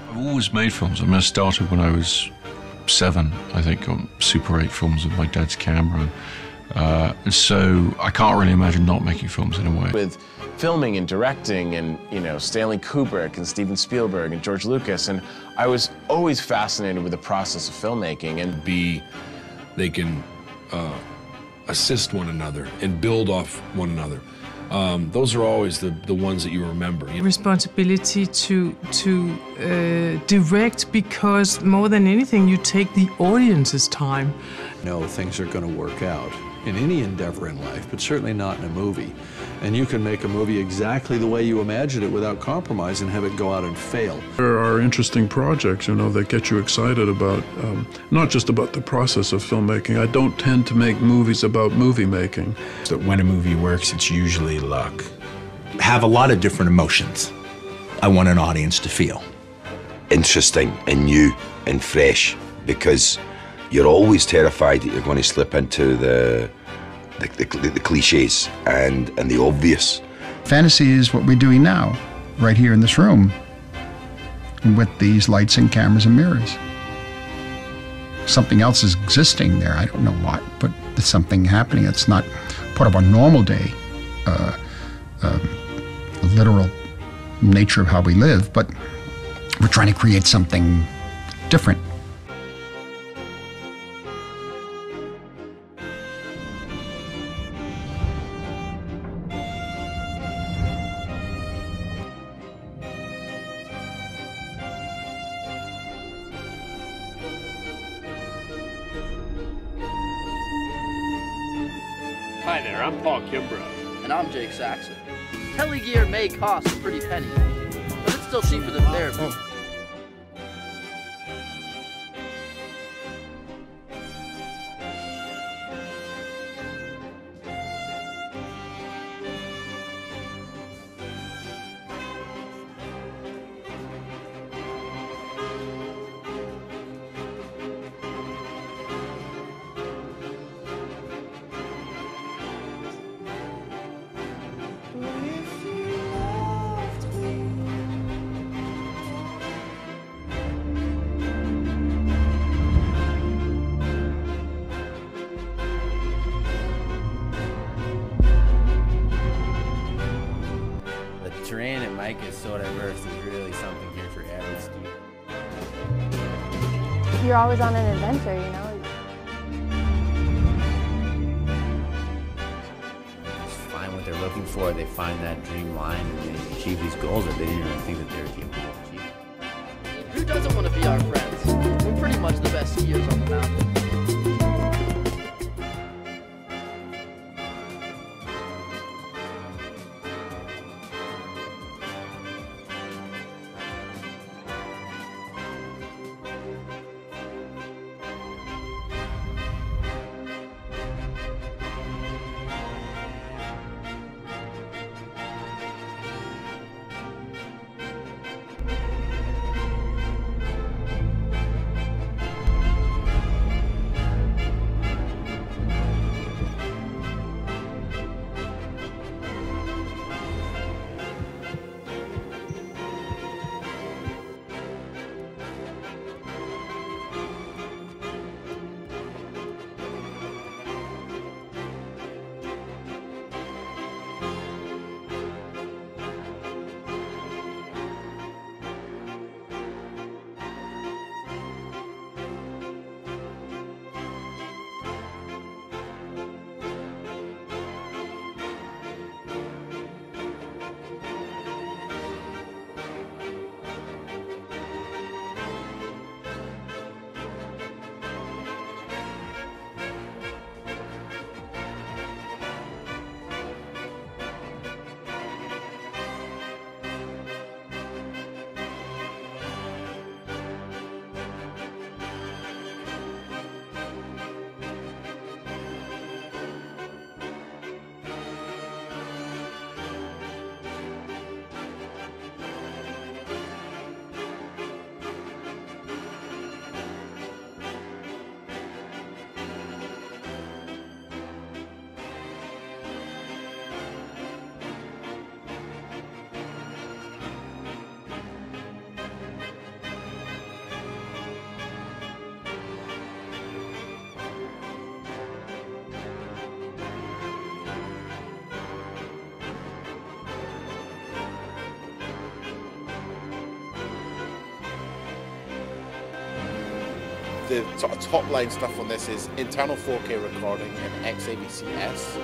I've always made films. I mean, I started when I was 7, I think, on Super 8 films with my dad's camera. So I can't really imagine not making films in a way. With filming and directing and, you know, Stanley Kubrick and Steven Spielberg and George Lucas, and I was always fascinated with the process of filmmaking. And they can assist one another and build off one another. Those are always the ones that you remember. Responsibility to direct, because more than anything you take the audience's time. No, things are going to work out in any endeavor in life, but certainly not in a movie. And you can make a movie exactly the way you imagine it without compromise and have it go out and fail. There are interesting projects, you know, that get you excited about, not just about the process of filmmaking. I don't tend to make movies about movie making. So when a movie works, it's usually luck. Have a lot of different emotions I want an audience to feel. Interesting and new and fresh, because you're always terrified that you're going to slip into the cliches and the obvious. Fantasy is what we're doing now, right here in this room, with these lights and cameras and mirrors. Something else is existing there, I don't know what, but there's something happening that's not part of our normal day, literal nature of how we live, but we're trying to create something different. Hi there, I'm Paul Kimbrough. And I'm Jake Saxon. Heli gear may cost a pretty penny, but it's still cheaper than therapy. The terrain at Mike is so diverse, there's really something here for every student. You're always on an adventure, you know? Just find what they're looking for, they find that dream line, and they achieve these goals that they didn't even think that they were capable of achieving. Who doesn't want to be our friends? We're pretty much the best skiers on the mountain. the sort of top line stuff on this is internal 4K recording and XAVCS.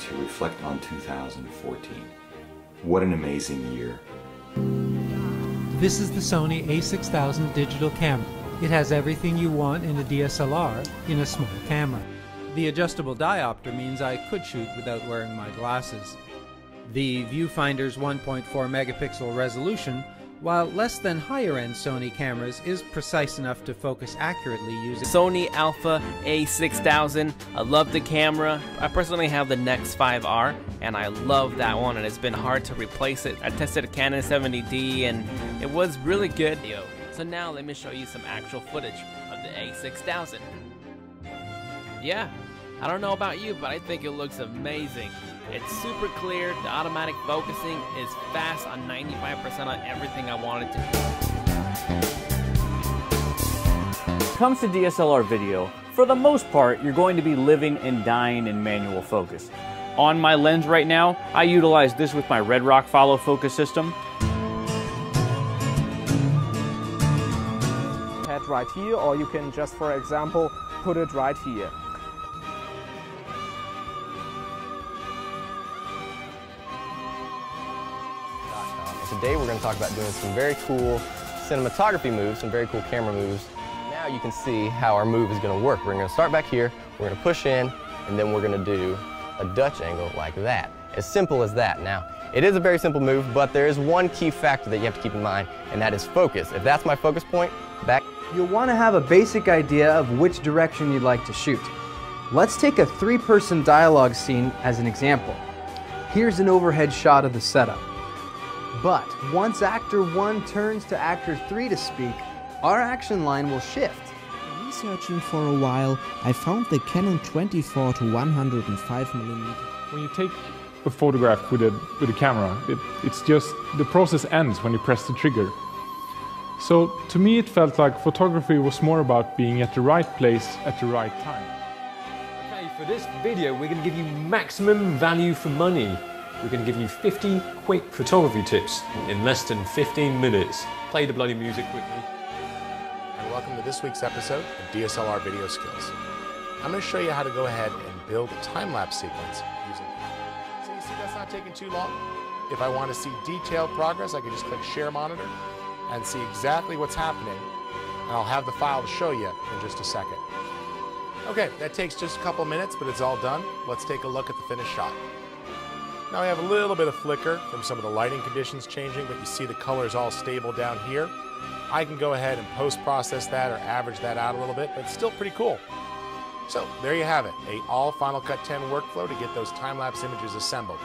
To reflect on 2014. What an amazing year. This is the Sony a6000 digital camera. It has everything you want in a DSLR in a small camera. The adjustable diopter means I could shoot without wearing my glasses. The viewfinder's 1.4 megapixel resolution, while less than higher-end Sony cameras, is precise enough to focus accurately using Sony Alpha A6000. I love the camera. I personally have the Nex 5R, and I love that one, and it's been hard to replace it. I tested a Canon 70D, and it was really good. So now let me show you some actual footage of the A6000. Yeah, I don't know about you, but I think it looks amazing. It's super clear, the automatic focusing is fast on 95% on everything I wanted to. When it comes to DSLR video, for the most part, you're going to be living and dying in manual focus. On my lens right now, I utilize this with my Red Rock follow focus system. Head right here, or you can just, for example, put it right here. Today we're going to talk about doing some very cool cinematography moves, some very cool camera moves. Now you can see how our move is going to work. We're going to start back here, we're going to push in, and then we're going to do a Dutch angle like that. As simple as that. Now, it is a very simple move, but there is one key factor that you have to keep in mind, and that is focus. If that's my focus point, back. You'll want to have a basic idea of which direction you'd like to shoot. Let's take a three-person dialogue scene as an example. Here's an overhead shot of the setup. But once actor 1 turns to actor 3 to speak, our action line will shift. Researching for a while, I found the Canon 24 to 105mm. When you take a photograph with a camera, it's just the process ends when you press the trigger. So to me it felt like photography was more about being at the right place at the right time. Okay, for this video we're going to give you maximum value for money. We're going to give you 50 quick photography tips in less than 15 minutes. Play the bloody music quickly. And welcome to this week's episode of DSLR Video Skills. I'm going to show you how to go ahead and build a time-lapse sequence using. So you see that's not taking too long. If I want to see detailed progress, I can just click Share Monitor and see exactly what's happening. And I'll have the file to show you in just a second. Okay, that takes just a couple minutes, but it's all done. Let's take a look at the finished shot. Now I have a little bit of flicker from some of the lighting conditions changing, but you see the color is all stable down here. I can go ahead and post-process that or average that out a little bit, but it's still pretty cool. So there you have it, all Final Cut 10 workflow to get those time-lapse images assembled.